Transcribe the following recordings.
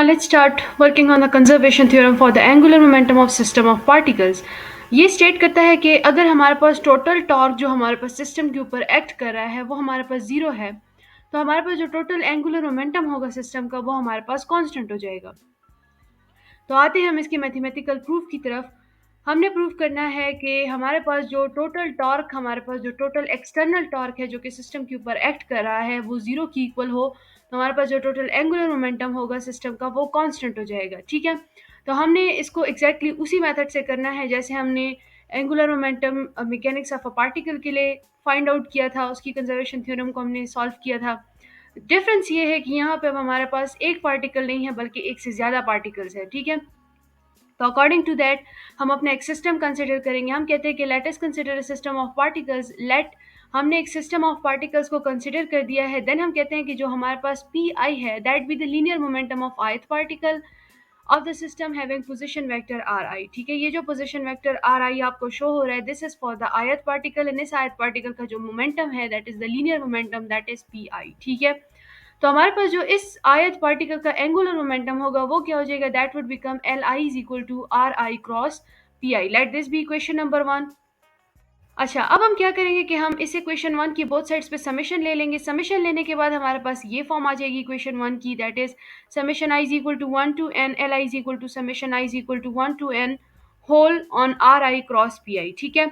let's start working on the conservation theorem for the angular momentum of system of particles. ये state करता है कि अगर हमारे पास टोटल टॉर्क जो हमारे पास सिस्टम के ऊपर एक्ट कर रहा है वो हमारे पास जीरो है, तो हमारे पास जो टोटल एंगुलर मोमेंटम होगा सिस्टम का वो हमारे पास कांस्टेंट हो जाएगा। तो आते हैं हम इसकी मैथमेटिकल प्रूफ की तरफ। हमने प्रूफ करना है कि हमारे पास जो टोटल टॉर्क, हमारे पास जो टोटल एक्सटर्नल टॉर्क है जो कि सिस्टम के ऊपर एक्ट कर रहा है वो जीरो की इक्वल हो, तो हमारे पास जो टोटल एंगुलर मोमेंटम होगा सिस्टम का वो कांस्टेंट हो जाएगा। ठीक है, तो हमने इसको एग्जैक्टली उसी मेथड से करना है जैसे हमने angular momentum mechanics of a particle के लिए फाइंड आउट किया था, उसकी कंजर्वेशन थ्योरम को हमने सॉल्व किया था। डिफरेंस ये है कि यहाँ पे अब हमारे पास एक पार्टिकल नहीं है बल्कि एक से ज़्यादा पार्टिकल्स है। ठीक है, तो अकॉर्डिंग टू दैट हम अपना एक सिस्टम कंसिडर करेंगे। हम कहते हैं कि let us consider a system of particles. Let, हमने एक सिस्टम ऑफ पार्टिकल्स को कंसिडर कर दिया है। देन हम कहते हैं कि जो हमारे पास पी आई है that be the linear momentum of ith particle of the system having position vector are आई। ठीक है, ये जो पोजीशन वेक्टर आर आई आपको शो हो रहा है this is for the ith particle, and इस ith पार्टिकल का जो मोमेंटम है that is the linear momentum that is P I. ठीक है, तो हमारे पास जो इस आयत पार्टिकल का एंगुलर मोमेंटम होगा वो क्या हो जाएगा, that would become L I is equal to are I cross P I. Let this be equation number 1। अच्छा, अब हम क्या करेंगे कि हम इस इक्वेशन 1 की बोथ साइड्स पे समेशन ले लेंगे। समेशन लेने के बाद हमारे पास ये फॉर्म आ जाएगी इक्वेशन 1 की, that is summation I is equal to 1 to N L I is equal to summation I is equal to 1 to N whole on R I cross P I. ठीक है,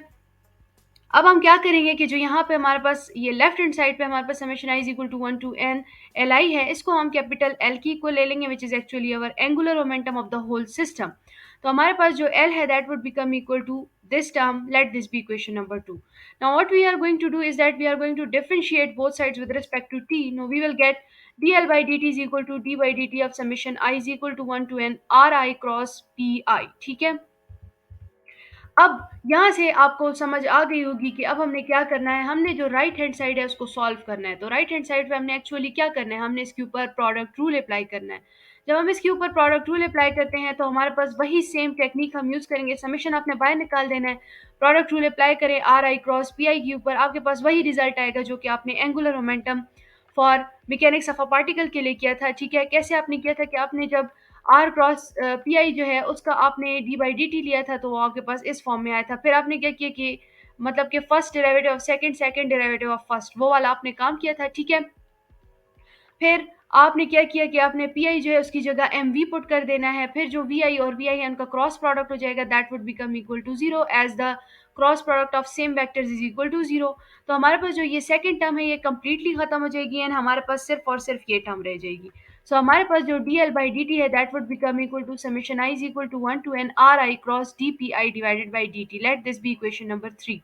अब हम क्या करेंगे कि जो यहाँ पे हमारे पास ये लेफ्ट हैंड साइड पे हमारे पास summation I is equal to 1 to N L i है, इसको हम कैपिटल एल की इक्वल ले लेंगे which is actually our angular momentum of the whole system. तो हमारे पास जो एल है that would become equal to this term. Let this be equation number 2. Now what we are going to do is that we are going to differentiate both sides with respect to t. Now we will get dl by dt is equal to d by dt of summation I is equal to 1 to n ri cross pi. ठीक है, अब यहाँ से आपको समझ आ गई होगी कि अब हमने क्या करना है। हमने जो राइट हैंड साइड है उसको सॉल्व करना है। तो राइट हैंड साइड पे हमने एक्चुअली क्या करना है, हमने इसके ऊपर प्रोडक्ट रूल अप्लाई करना है। जब हम इसके ऊपर प्रोडक्ट रूल अप्लाई करते हैं तो हमारे पास वही सेम टेक्निक हम यूज़ करेंगे। समेशन आपने बाहर निकाल देना है, प्रोडक्ट रूल अप्लाई करें आर आई क्रॉस पी आई के ऊपर, आपके पास वही रिजल्ट आएगा जो कि आपने angular momentum for mechanics of a particle के लिए किया था। ठीक है, कैसे आपने किया था कि आपने जब आर क्रॉस पी आई जो है उसका आपने डी बाई डी टी लिया था तो वो आपके पास इस फॉर्म में आया था। फिर आपने क्या किया कि मतलब कि first derivative of second, second derivative of first, वो वाला आपने काम किया था। ठीक है, फिर आपने क्या किया कि आपने पी आई जो है उसकी जगह एम वी पुट कर देना है। फिर जो वी आई और वी आई है उनका क्रॉस प्रोडक्ट हो जाएगा, that would become equal to zero as the cross product of same vectors is equal to zero. तो हमारे पास जो ये सेकंड टर्म है ये कंप्लीटली खत्म हो जाएगी एंड हमारे पास सिर्फ और सिर्फ ये टर्म रह जाएगी। सो हमारे पास जो d L by D t है that would become equal to summation I is equal to 1 to n r I cross d p i divided by D t. Let this be equation number 3।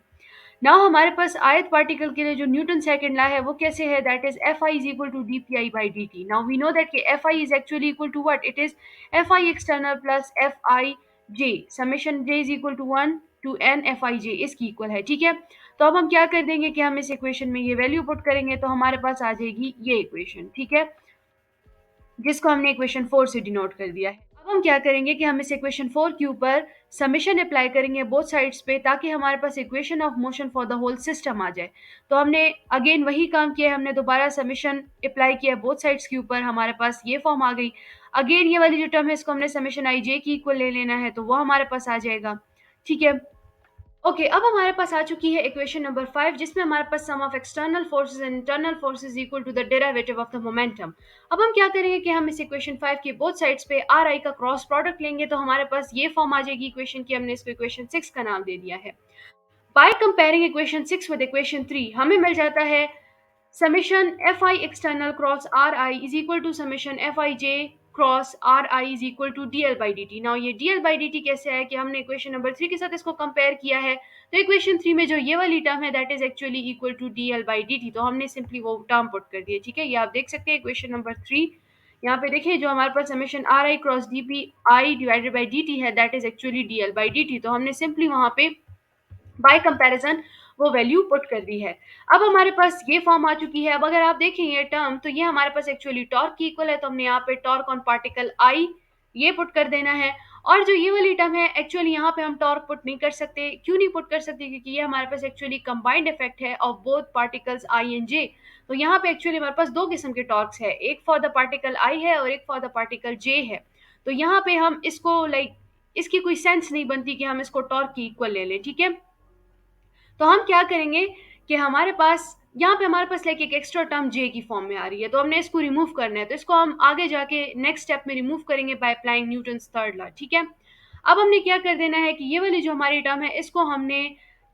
Now हमारे पास आयत particle के लिए जो Newton second law है वो कैसे है, that is F i is equal to d p i by D t. Now we know that कि F i is actually equal to what, it is F i external plus F i j, summation j is equal to 1 to n F i j, इसकी equal है। ठीक है, तो अब हम क्या कर देंगे कि हम इस इक्वेशन में ये वैल्यू पुट करेंगे तो हमारे पास आ जाएगी ये इक्वेशन। ठीक है, जिसको हमने इक्वेशन 4 से डिनोट कर दिया है। अब हम क्या करेंगे कि हम इस इक्वेशन 4 के ऊपर समेशन अप्लाई करेंगे बोथ साइड्स पे ताकि हमारे पास equation of motion for the whole system आ जाए। तो हमने अगेन वही काम किया है, हमने दोबारा समेशन अप्लाई किया बोथ साइड्स के ऊपर, हमारे पास ये फॉर्म आ गई। अगेन ये वाली जो टर्म है इसको हमने समेशन आई जे की इक्वल ले लेना है तो वो हमारे पास आ जाएगा। ठीक है, ओके, अब हमारे पास आ चुकी है इक्वेशन नंबर 5 जिसमें हमारे पास sum of external forces and internal forces equal to the derivative of the momentum. अब हम क्या करेंगे कि हम इस इक्वेशन 5 के बोथ साइड्स पे आर आई का क्रॉस प्रोडक्ट लेंगे तो हमारे पास ये फॉर्म आ जाएगी इक्वेशन की, हमने इसको इक्वेशन 6 का नाम दे दिया है। By comparing equation 6 with equation 3 हमें मिल जाता है summation F i external cross r i is equal to summation F i j cross r i is equal to D L by D t. Now ये d L by D t कैसे है कि हमने equation number 3 के साथ इसको compare किया है, तो इक्वेशन 3 में जो ये वाली टर्म है that is actually equal to D L by D T, तो हमने सिंपली वो टर्म पुट कर दिया। ठीक है, ये आप देख सकते हैं इक्वेशन नंबर 3, यहाँ पे देखिए जो हमारे पास summation r I cross d p i divided by D t है that is actually d L by D T, तो हमने सिंपली वहाँ पे बाय कंपैरिजन वो वैल्यू पुट कर दी है। अब हमारे पास ये फॉर्म आ चुकी है। अब अगर आप देखें ये टर्म तो ये हमारे पास एक्चुअली टॉर्क की इक्वल है, तो हमने यहाँ पे टॉर्क ऑन पार्टिकल आई ये पुट कर देना है और जो ये वाली टर्म है एक्चुअली यहाँ पे हम टॉर्क पुट नहीं कर सकते। क्यों नहीं पुट कर सकते? क्योंकि ये हमारे पास एक्चुअली कंबाइंड इफेक्ट है of both particles i and j. तो यहाँ पे एक्चुअली हमारे पास दो किस्म के टॉर्क्स है, एक फॉर द पार्टिकल आई है और एक फॉर द पार्टिकल जे है। तो यहाँ पे हम इसको लाइक इसकी कोई सेंस नहीं बनती कि हम इसको टॉर्क की इक्वल ले लें, ठीक है। तो हम क्या करेंगे कि हमारे पास यहाँ पे हमारे पास लाइक एक एक्स्ट्रा टर्म जे की फॉर्म में आ रही है, तो हमने इसको रिमूव करना है। तो इसको हम आगे जाके नेक्स्ट स्टेप में रिमूव करेंगे by applying Newton's third law, ठीक है। अब हमने क्या कर देना है कि ये वाली जो हमारी टर्म है इसको हमने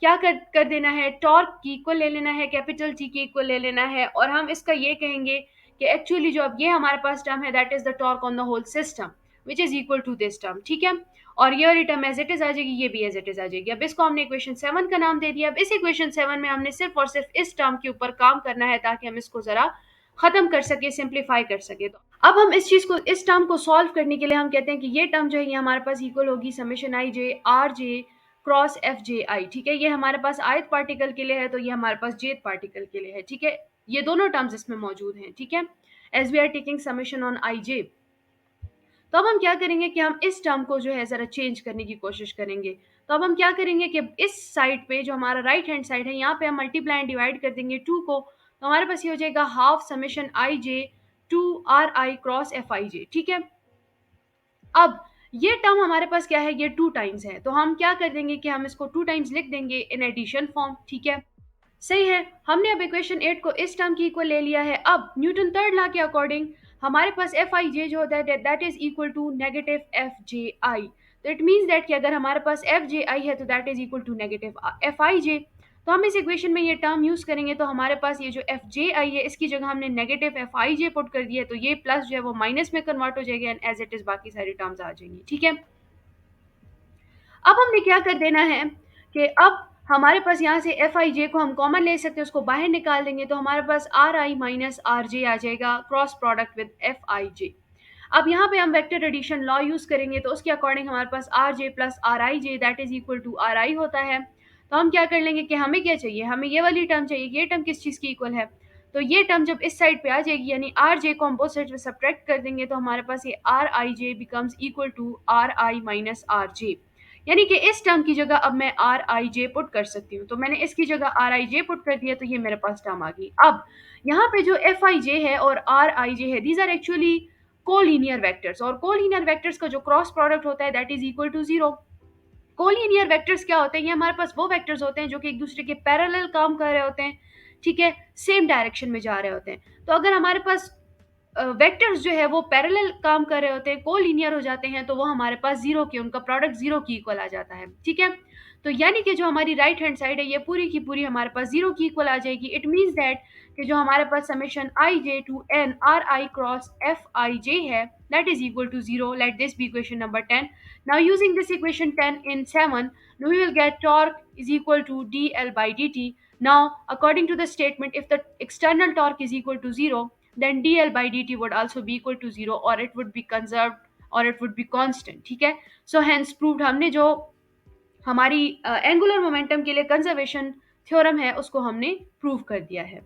क्या कर देना है, टॉर्क की इक्वल ले लेना है, कैपिटल टी की इक्वल ले लेना है। और हम इसका ये कहेंगे कि एक्चुअली जो अब ये हमारे पास टर्म है that is the torque on the whole system which is equal to this term, ठीक है। और ये वाली टर्म एज इट इज आ जाएगी, ये भी एज इट इज आ जाएगी। अब इसको हमने इक्वेशन 7 का नाम दे दिया। अब इस इक्वेशन 7 में हमने सिर्फ और सिर्फ इस टर्म के ऊपर काम करना है ताकि हम इसको जरा खत्म कर सके, सिंप्लीफाई कर सके। तो अब हम इस चीज को, इस टर्म को सॉल्व करने के लिए हम कहते हैं कि ये टर्म जो है ये हमारे पास इक्वल होगी summation i j r j cross F j i, ठीक है। ये हमारे पास आयत पार्टिकल के लिए है, तो ये हमारे पास जेथ पार्टिकल के लिए है, ठीक है। ये दोनों टर्म्स इसमें मौजूद हैं, ठीक है, as we are taking summation on i j. तो अब हम क्या करेंगे कि हम इस टर्म को जो है ज़रा चेंज करने की कोशिश करेंगे। तो अब हम क्या करेंगे कि इस साइड पे जो हमारा राइट हैंड साइड है यहाँ पे हम मल्टीप्लाई एंड डिवाइड कर देंगे 2 को। तो हमारे पास ये हो जाएगा half summation i j to are I cross F i j, ठीक है। अब ये टर्म हमारे पास क्या है, ये 2 टाइम्स है, तो हम क्या कर देंगे कि हम इसको 2 टाइम्स लिख देंगे इन एडिशन फॉर्म, ठीक है। सही है, हमने अब इक्वेशन 8 को इस टर्म की इक्वल ले लिया है। अब न्यूटन थर्ड लॉ के अकॉर्डिंग हमारे पास एफ आई जे जो होता है that is equal to negative F j i. तो इट मीन्स दैट कि अगर हमारे पास एफ जे आई है तो that is equal to negative F i j. तो हम इस इक्वेशन में ये टर्म यूज करेंगे, तो हमारे पास ये जो एफ जे आई है इसकी जगह हमने negative F i J put कर दिया है, तो ये प्लस जो है वो माइनस में कन्वर्ट हो जाएगा एंड एज इट इज बाकी सारी टर्म्स आ जाएंगी, ठीक है। अब हमने क्या कर देना है कि अब हमारे पास यहाँ से एफ आई जे को हम कॉमन ले सकते हैं, उसको बाहर निकाल देंगे, तो हमारे पास r I minus are j आ जाएगा cross product with F i j. अब यहाँ पे हम वेक्टर एडिशन लॉ यूज करेंगे, तो उसके अकॉर्डिंग हमारे पास r j plus r I j that is equal to are i होता है। तो हम क्या कर लेंगे कि हमें क्या चाहिए, हमें ये वाली टर्म चाहिए। ये टर्म किस चीज़ की इक्वल है, तो ये टर्म जब इस साइड पे आ जाएगी यानी आर जे को हम बोथ साइड पे सब्ट्रैक्ट कर देंगे, तो हमारे पास ये R I J becomes equal to are I minus are J. यानी कि इस टर्म की जगह अब मैं आर आई जे पुट कर सकती हूँ। तो मैंने इसकी जगह आर आई जे पुट कर दिया, तो ये मेरे पास टर्म आ गई। अब यहाँ पे जो एफ आई जे है और आर आई जे है these are actually collinear vectors, और कोलिनियर वेक्टर्स का जो क्रॉस प्रोडक्ट होता है that is equal to zero. Collinear vectors क्या होते हैं, ये हमारे पास वो वेक्टर्स होते हैं जो कि एक दूसरे के पैरेलल काम कर रहे होते हैं, ठीक है, सेम डायरेक्शन में जा रहे होते हैं। तो अगर हमारे पास वेक्टर्स जो है वो पैरेलल काम कर रहे होते हैं, कोलिनियर हो जाते हैं, तो वो हमारे पास जीरो के, उनका प्रोडक्ट जीरो की इक्वल आ जाता है, ठीक है। तो यानी कि जो हमारी राइट हैंड साइड है ये पूरी की पूरी हमारे पास जीरो की इक्वल आ जाएगी। इट मीन्स दैट कि जो हमारे पास summation i j to n r I cross F i जे है that is equal to 0. Let this be equation number 10. Now using this equation 10 in 7, we will get torque is equal to dl by dt. Now according to the statement, if the external torque is equal to 0, then dl by dt would also be equal to 0, or it would be conserved, or it would be constant, ठीक है। So hence proved, हमने जो हमारी angular momentum के लिए conservation theorem है उसको हमने प्रूव कर दिया है।